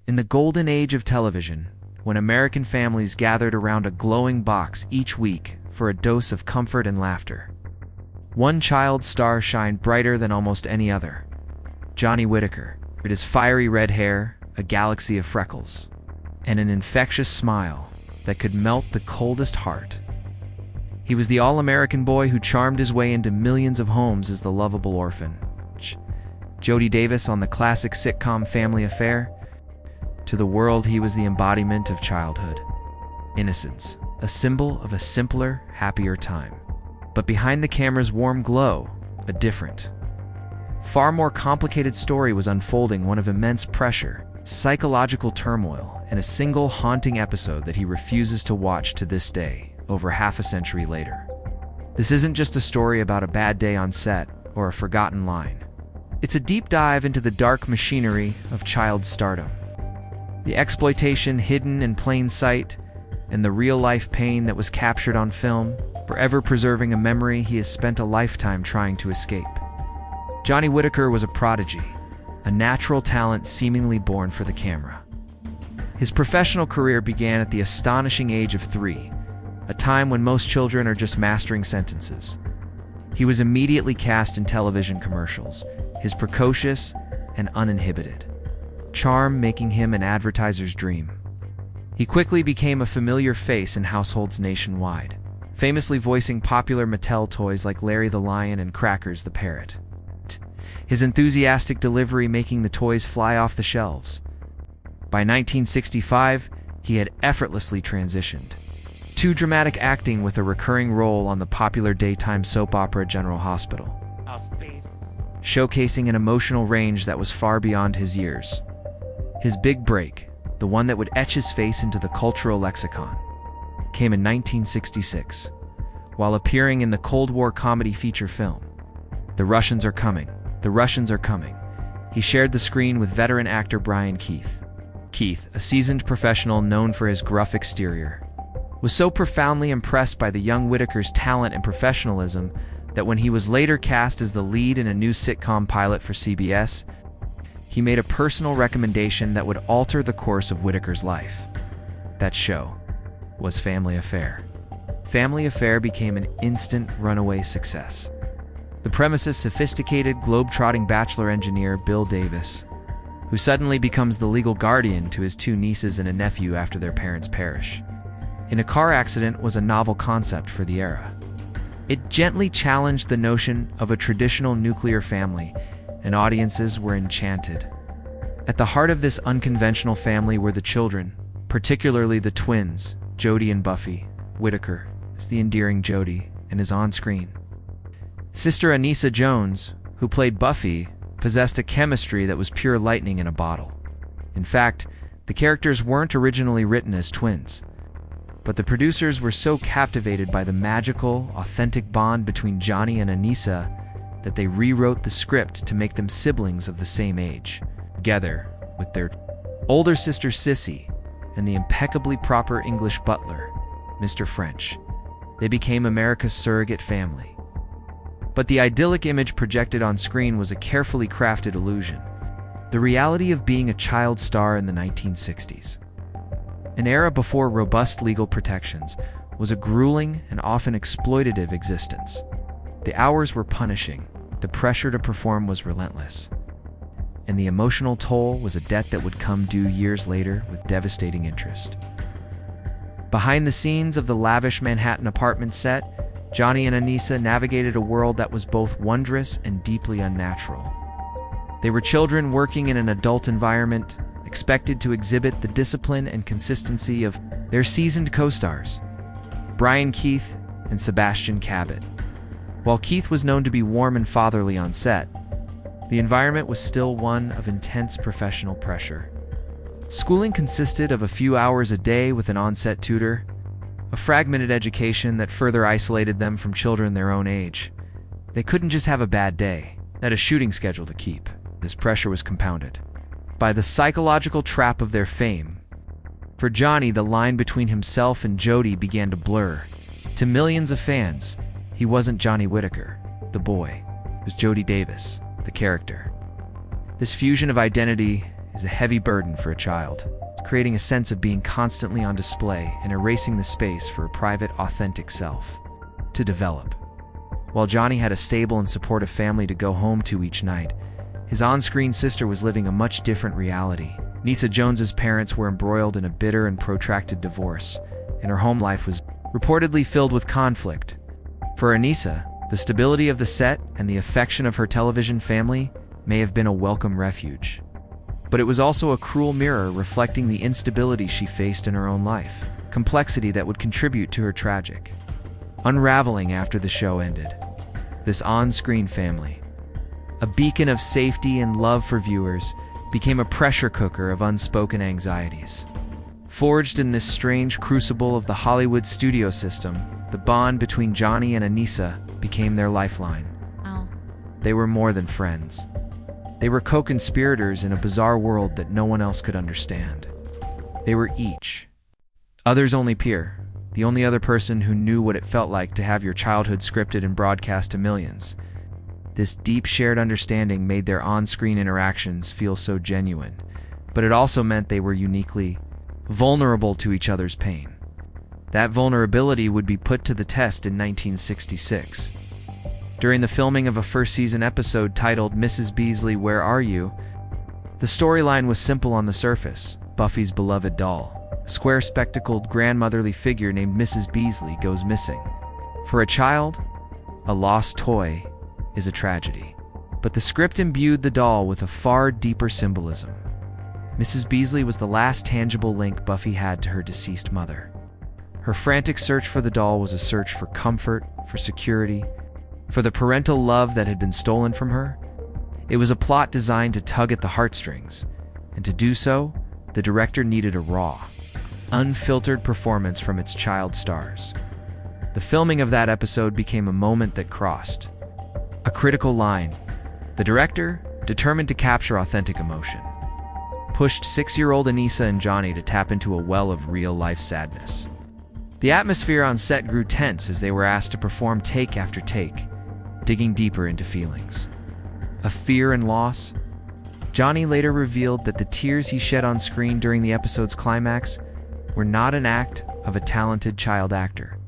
In the golden age of television, when American families gathered around a glowing box each week for a dose of comfort and laughter, one child star shined brighter than almost any other: Johnny Whitaker. With his fiery red hair, a galaxy of freckles, and an infectious smile that could melt the coldest heart. He was the all-American boy who charmed his way into millions of homes as the lovable orphan. Jody Davis on the classic sitcom Family Affair. To the world, he was the embodiment of childhood innocence, a symbol of a simpler, happier time. But behind the camera's warm glow, a different, far more complicated story was unfolding, one of immense pressure, psychological turmoil, and a single haunting episode that he refuses to watch to this day, over half a century later. This isn't just a story about a bad day on set or a forgotten line. It's a deep dive into the dark machinery of child stardom, the exploitation hidden in plain sight, and the real-life pain that was captured on film, forever preserving a memory he has spent a lifetime trying to escape. Johnny Whitaker was a prodigy, a natural talent seemingly born for the camera. His professional career began at the astonishing age of 3, a time when most children are just mastering sentences. He was immediately cast in television commercials, his precocious and uninhibited charm making him an advertiser's dream. He quickly became a familiar face in households nationwide, famously voicing popular Mattel toys like Larry the Lion and Crackers the Parrot. His enthusiastic delivery making the toys fly off the shelves. By 1965, he had effortlessly transitioned to dramatic acting with a recurring role on the popular daytime soap opera General Hospital, showcasing an emotional range that was far beyond his years. His big break, the one that would etch his face into the cultural lexicon, came in 1966, while appearing in the Cold War comedy feature film, The Russians Are Coming. The Russians Are Coming. He shared the screen with veteran actor Brian Keith. Keith, a seasoned professional known for his gruff exterior, was so profoundly impressed by the young Whitaker's talent and professionalism that when he was later cast as the lead in a new sitcom pilot for CBS, he made a personal recommendation that would alter the course of Whitaker's life. That show was Family Affair. Family Affair became an instant runaway success. The premise's sophisticated, globe-trotting bachelor engineer Bill Davis, who suddenly becomes the legal guardian to his 2 nieces and a nephew after their parents perish in a car accident, was a novel concept for the era. It gently challenged the notion of a traditional nuclear family, and audiences were enchanted. At the heart of this unconventional family were the children, particularly the twins, Jody and Buffy. Whitaker, as the endearing Jody, and his on-screen sister Anissa Jones, who played Buffy, possessed a chemistry that was pure lightning in a bottle. In fact, the characters weren't originally written as twins, but the producers were so captivated by the magical, authentic bond between Johnny and Anissa that they rewrote the script to make them siblings of the same age, together with their older sister Sissy and the impeccably proper English butler, Mr. French. They became America's surrogate family. But the idyllic image projected on screen was a carefully crafted illusion, the reality of being a child star in the 1960s. An era before robust legal protections was a grueling and often exploitative existence. The hours were punishing, the pressure to perform was relentless, and the emotional toll was a debt that would come due years later with devastating interest. Behind the scenes of the lavish Manhattan apartment set, Johnny and Anissa navigated a world that was both wondrous and deeply unnatural. They were children working in an adult environment, expected to exhibit the discipline and consistency of their seasoned co-stars, Brian Keith and Sebastian Cabot. While Keith was known to be warm and fatherly on set, the environment was still one of intense professional pressure. Schooling consisted of a few hours a day with an on-set tutor, a fragmented education that further isolated them from children their own age. They couldn't just have a bad day, they had a shooting schedule to keep. This pressure was compounded by the psychological trap of their fame. For Johnny, the line between himself and Jody began to blur. To millions of fans, he wasn't Johnny Whitaker, the boy. It was Jody Davis, the character. This fusion of identity is a heavy burden for a child, creating a sense of being constantly on display and erasing the space for a private, authentic self to develop. While Johnny had a stable and supportive family to go home to each night, his on-screen sister was living a much different reality. Anissa Jones's parents were embroiled in a bitter and protracted divorce, and her home life was reportedly filled with conflict. For Anissa, the stability of the set and the affection of her television family may have been a welcome refuge. But it was also a cruel mirror reflecting the instability she faced in her own life, complexity that would contribute to her tragic unraveling after the show ended. This on-screen family, a beacon of safety and love for viewers, became a pressure cooker of unspoken anxieties. Forged in this strange crucible of the Hollywood studio system, the bond between Johnny and Anissa became their lifeline. They were more than friends. They were co-conspirators in a bizarre world that no one else could understand. They were each other's only peer, the only other person who knew what it felt like to have your childhood scripted and broadcast to millions. This deep shared understanding made their on-screen interactions feel so genuine, but it also meant they were uniquely vulnerable to each other's pain. That vulnerability would be put to the test in 1966. During the filming of a first-season episode titled Mrs. Beasley, Where Are You?, the storyline was simple on the surface. Buffy's beloved doll, a square-spectacled grandmotherly figure named Mrs. Beasley, goes missing. For a child, a lost toy is a tragedy. But the script imbued the doll with a far deeper symbolism. Mrs. Beasley was the last tangible link Buffy had to her deceased mother. Her frantic search for the doll was a search for comfort, for security, for the parental love that had been stolen from her. It was a plot designed to tug at the heartstrings, and to do so, the director needed a raw, unfiltered performance from its child stars. The filming of that episode became a moment that crossed a critical line. The director, determined to capture authentic emotion, pushed 6-year-old Anissa and Johnny to tap into a well of real-life sadness. The atmosphere on set grew tense as they were asked to perform take after take, digging deeper into feelings of fear and loss. Johnny later revealed that the tears he shed on screen during the episode's climax were not an act of a talented child actor.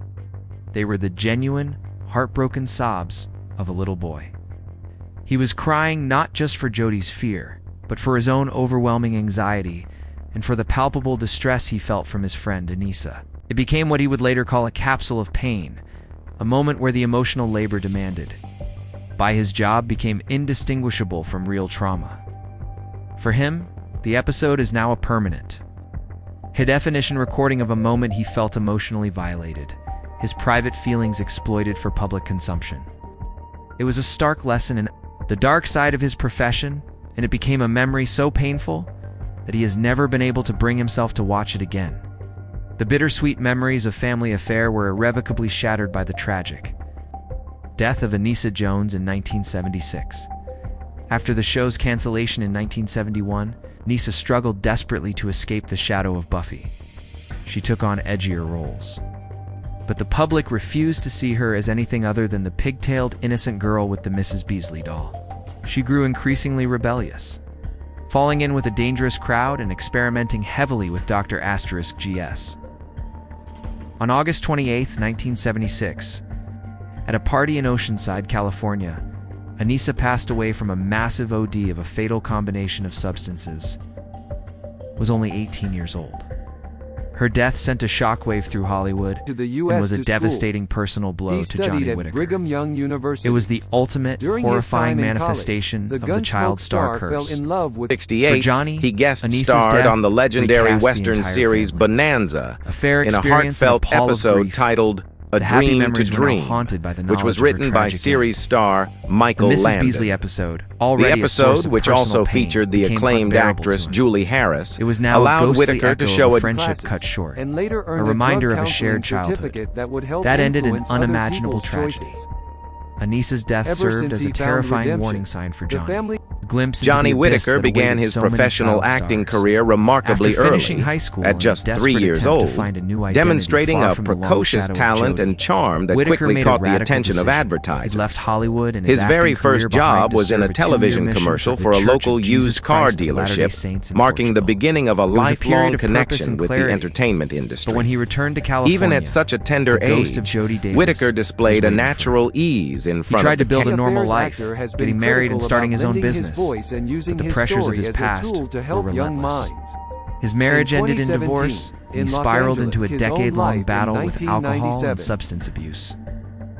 They were the genuine, heartbroken sobs of a little boy. He was crying not just for Jody's fear, but for his own overwhelming anxiety and for the palpable distress he felt from his friend Anissa. It became what he would later call a capsule of pain, a moment where the emotional labor demanded by his job became indistinguishable from real trauma. For him, the episode is now a permanent, high-definition recording of a moment he felt emotionally violated, his private feelings exploited for public consumption. It was a stark lesson in the dark side of his profession, and it became a memory so painful that he has never been able to bring himself to watch it again. The bittersweet memories of Family Affair were irrevocably shattered by the tragic death of Anissa Jones in 1976. After the show's cancellation in 1971, Anissa struggled desperately to escape the shadow of Buffy. She took on edgier roles. But the public refused to see her as anything other than the pigtailed, innocent girl with the Mrs. Beasley doll. She grew increasingly rebellious, falling in with a dangerous crowd and experimenting heavily with Dr. *GS. On August 28, 1976, at a party in Oceanside, California, Anissa passed away from a massive OD of a fatal combination of substances. Was only 18 years old. Her death sent a shockwave through Hollywood and was a devastating personal blow to Johnny Whitaker. It was the ultimate horrifying manifestation of the child star curse. For Johnny, he guest starred on the legendary Western series Bonanza in a heartfelt episode titled A Dream to Dream, which was written by series star Michael Landon. The Mrs. Beasley episode, the episode, which also featured the acclaimed actress Julie Harris, it was now allowed Whitaker to show a friendship cut short, a reminder of a shared childhood. That ended in unimaginable tragedy. Anissa's death served as a terrifying warning sign for Johnny. The glimpse into Johnny the abyss Whitaker that began awaited his so many professional child acting stars. career remarkably After finishing early, high school at in a just 3 desperate years attempt to old, find a new identity demonstrating far a from the long precocious shadow of talent Jody, and charm that Whitaker quickly made a caught the radical attention of decision. advertisers. He left Hollywood and His very acting first career job behind to was in a serve two-year television mission commercial the for a Church of local Jesus used car Christ of Latter-day dealership, Saints in marking the Portugal. beginning of a It was a lifelong period of purpose connection and with the clarity. entertainment industry. But when he returned to California, Even at such a tender the ghost age, of Jody Davis Whitaker displayed a was waiting for him. natural ease in He front tried of to the build a camera. normal life, getting married and starting his own business, but the pressures of his past were relentless. His marriage ended in divorce, and he spiraled into a decade-long battle with alcohol and substance abuse.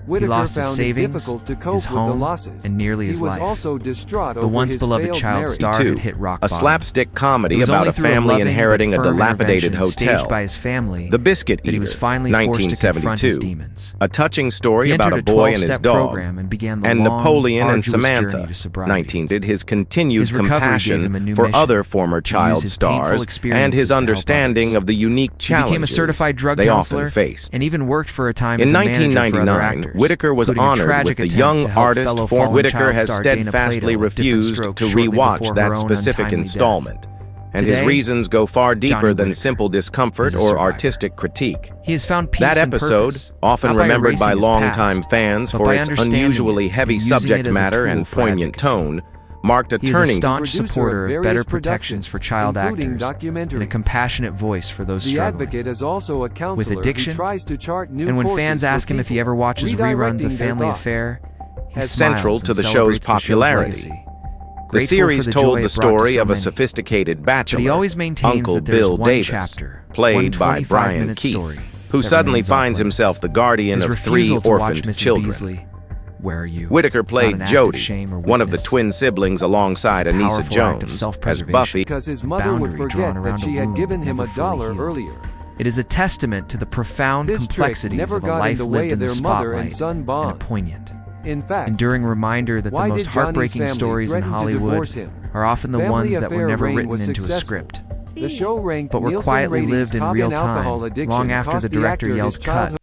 He lost his savings, his home, and nearly his life. The once beloved child star had hit rock bottom. A slapstick comedy about a family inheriting a dilapidated hotel, by his family, The Biscuit that he was Eater, finally forced to confront his 1972, demons. a touching story He about a entered a boy and his 12-step dog, program and began the and long, Napoleon and arduous journey Samantha, to sobriety. 19, did his continued His recovery gave him a compassion new for mission other former to child use his painful stars and experiences his to help understanding others. of the unique He became a challenges certified drug they counselor often faced. and even worked for a time In as a manager for other 1999, actors, Whitaker was including a honored tragic with the attempt young to help artist fellow form. fallen Whitaker child has star Dana steadfastly Plato of different refused strokes to shortly rewatch before that her own specific untimely installment, and Today, his reasons go far deeper than Whitaker simple discomfort is a or survivor. artistic critique. He has found peace That and episode, purpose, often not by remembered by erasing his longtime past, fans but for by its understanding unusually it heavy and using subject it as a matter tool and for poignant advocacy. tone, marked a He is a turning staunch Producer supporter of of better various protections for productions, child including actors and a documentaries. compassionate voice for those The struggling Advocate is also a counselor with addiction. who tries to chart new And when courses fans for ask him if he people, ever watches reruns of redirecting their Family thoughts. Affair, he Central smiles to and the show's celebrates the popularity. legacy. The Grateful series for the told joy the it brought to story so of a many. sophisticated bachelor, But he always maintains Uncle that there's Bill one Davis, chapter, played one by Brian 25-minute Keith, story who that suddenly remains off finds limits. himself the guardian His of 3 refusal to watch orphaned Mrs. children. Beasley, where are you? Whitaker Not played an act of Jody, shame or one of the weakness. twin siblings alongside It's a Anissa powerful act of Jones, as self-preservation. Buffy. because his mother would boundary drawn forget around that she a had wound given him never a fully dollar healed. earlier. It is a testament to the profound This trick complexities never of a got in life the way lived of in the their mother and spotlight son and a bond. poignant, In fact, enduring reminder that the why most did Johnny's heartbreaking family stories in threaten to Hollywood divorce him? are often the Family ones that were Affair never reign written was into a successful. script, The show ranked but were Nielsen quietly ratings lived in top real alcohol time, addiction long after cost the the director actor yelled his cut. childhood